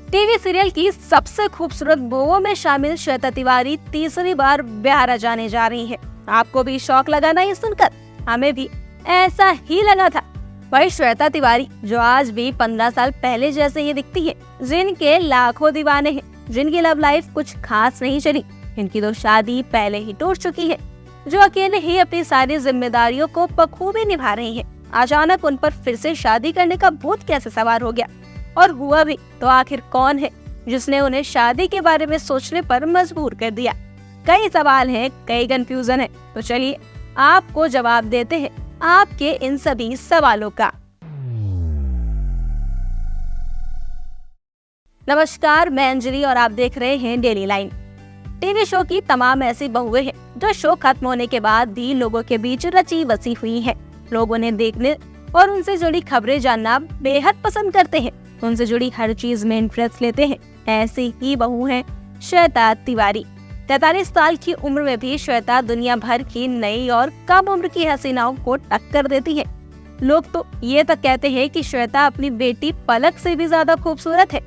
TV serial की सबसे खूबसूरत बहुओं में शामिल श्वेता तिवारी तीसरी बार ब्याह जाने जा रही है। आपको भी शौक लगा ना ये सुनकर? हमें भी ऐसा ही लगा था। वही श्वेता तिवारी जो आज भी 15 साल पहले जैसे ही दिखती है, जिनके लाखों दीवाने हैं, जिनकी लव लाइफ कुछ खास नहीं चली, इनकी तो शादी पहले ही टूट चुकी है, जो अकेले ही अपनी सारी जिम्मेदारियों को बखूबी निभा रही है। अचानक उन पर फिर से शादी करने का भूत कैसे सवार हो गया? और हुआ भी तो आखिर कौन है जिसने उन्हें शादी के बारे में सोचने पर मजबूर कर दिया? कई सवाल हैं, कई कंफ्यूजन है। तो चलिए आपको जवाब देते हैं आपके इन सभी सवालों का। नमस्कार, मैं अंजलि और आप देख रहे हैं डेली लाइन। टीवी शो की तमाम ऐसी बहुएं हैं जो शो खत्म होने के बाद भी लोगों के बीच रची बसी हुई हैं। लोग उन्हें देखने और उनसे जुड़ी खबरें जानना बेहद पसंद करते हैं, उनसे जुड़ी हर चीज में इंटरेस्ट लेते हैं। ऐसी ही बहू है श्वेता तिवारी। 43 साल की उम्र में भी श्वेता दुनिया भर की नई और कम उम्र की हसीनाओं को टक्कर देती है। लोग तो ये तक कहते हैं कि श्वेता अपनी बेटी पलक से भी ज्यादा खूबसूरत है।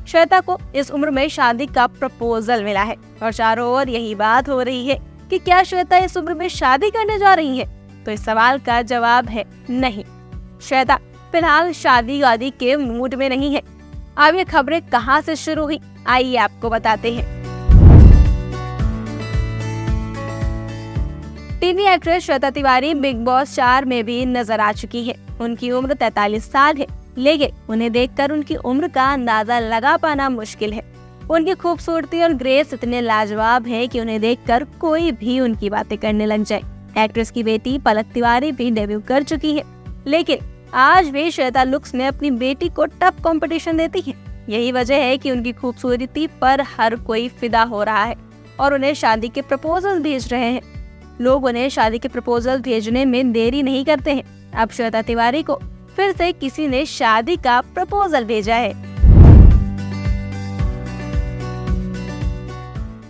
श्वेता को इस उम्र में शादी का प्रपोजल मिला है और चारों ओर यही बात हो रही है कि क्या श्वेता इस उम्र में शादी करने जा रही है? तो इस सवाल का जवाब है नहीं। श्वेता फिलहाल शादी वादी के मूड में नहीं है। अब ये खबरें कहां से शुरू हुई, आइए आपको बताते हैं। TV actress Shweta Tiwari big boss 4 में भी नजर आ चुकी है। उनकी उम्र 43 साल है, लेकिन उन्हें देखकर उनकी उम्र का अंदाजा लगा पाना मुश्किल है। उनकी खूबसूरती और ग्रेस इतने लाजवाब है कि उन्हें देखकर कोई भी उनकी बातें करने लग जाए। एक्ट्रेस की बेटी पलक तिवारी भी डेब्यू कर चुकी है, लेकिन आज भी श्वेता लुक्स ने अपनी बेटी को टफ कंपटीशन देती है। यही वजह है कि उनकी खूबसूरती पर हर कोई फिदा हो रहा है और उन्हें शादी के प्रपोजल भेज रहे हैं। लोग उन्हें शादी के प्रपोजल भेजने में देरी नहीं करते हैं। अब श्वेता तिवारी को फिर से किसी ने शादी का प्रपोजल भेजा है।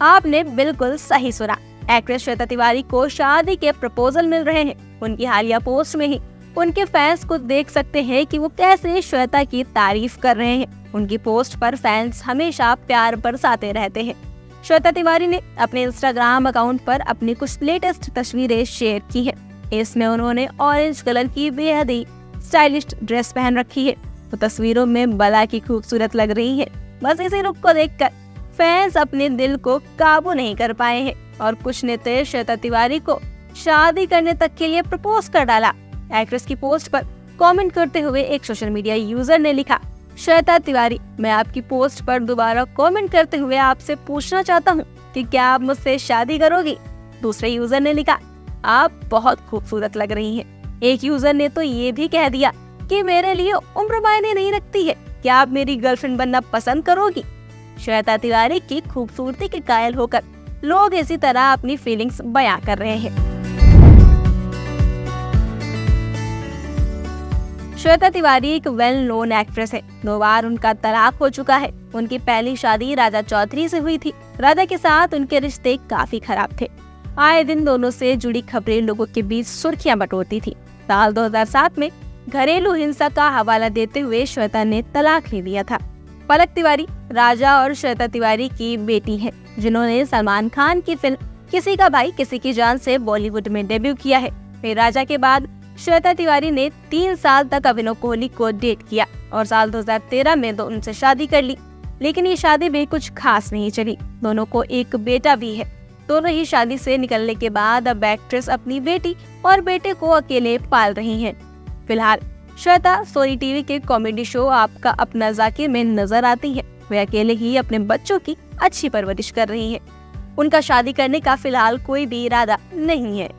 आपने बिल्कुल सही सुना, एक्ट्रेस श्वेता तिवारी को शादी के प्रपोजल मिल रहे हैं। उनकी हालिया पोस्ट में ही उनके फैंस को देख सकते हैं कि वो कैसे श्वेता की तारीफ कर रहे हैं। उनकी पोस्ट पर फैंस हमेशा प्यार बरसाते रहते हैं। श्वेता तिवारी ने अपने इंस्टाग्राम अकाउंट पर अपनी कुछ लेटेस्ट तस्वीरें शेयर की है। इसमें उन्होंने ऑरेंज कलर की बेहद ही स्टाइलिश ड्रेस पहन रखी है। तो तस्वीरों में बला की खूबसूरत लग रही है। बस इसी लुक को देखकर फैंस अपने दिल को काबू नहीं कर पाए हैं और कुछ ने तो श्वेता तिवारी को शादी करने तक के लिए प्रपोज कर डाला। एक्ट्रेस की पोस्ट पर कमेंट करते हुए एक सोशल मीडिया यूजर ने लिखा, श्वेता तिवारी, मैं आपकी पोस्ट पर दोबारा कमेंट करते हुए आपसे पूछना चाहता हूँ कि क्या आप मुझसे शादी करोगी? दूसरे यूजर ने लिखा, आप बहुत खूबसूरत लग रही हैं। एक यूजर ने तो ये भी कह दिया कि मेरे लिए उम्र मायने नहीं रखती है, क्या आप मेरी गर्लफ्रेंड बनना पसंद करोगी? श्वेता तिवारी की खूबसूरती के कायल होकर लोग इसी तरह अपनी फीलिंग्स बयां कर रहे हैं। श्वेता तिवारी एक वेल नोन एक्ट्रेस है। 2 बार उनका तलाक हो चुका है। उनकी पहली शादी राजा चौधरी से हुई थी। राजा के साथ उनके रिश्ते काफी खराब थे। आए दिन दोनों से जुड़ी खबरें लोगों के बीच सुर्खियां बटोरती थी। साल 2007 में घरेलू हिंसा का हवाला देते हुए श्वेता ने तलाक ले लिया था। पलक तिवारी राजा और श्वेता तिवारी की बेटी है, जिन्होंने सलमान खान की फिल्म किसी का भाई किसी की जान से बॉलीवुड में डेब्यू किया है। फिर राजा के बाद श्वेता तिवारी ने 3 साल तक अभिनव कोहली को डेट किया और साल 2013 में उनसे शादी कर ली, लेकिन ये शादी भी कुछ खास नहीं चली। दोनों को एक बेटा भी है। दोनों ही शादी से निकलने के बाद अब एक्ट्रेस अपनी बेटी और बेटे को अकेले पाल रही हैं। फिलहाल श्वेता सोनी टीवी के कॉमेडी शो आपका अपना जाकिर में नजर आती है। वे अकेले ही अपने बच्चों की अच्छी परवरिश कर रही हैं। उनका शादी करने का फिलहाल कोई भी इरादा नहीं है।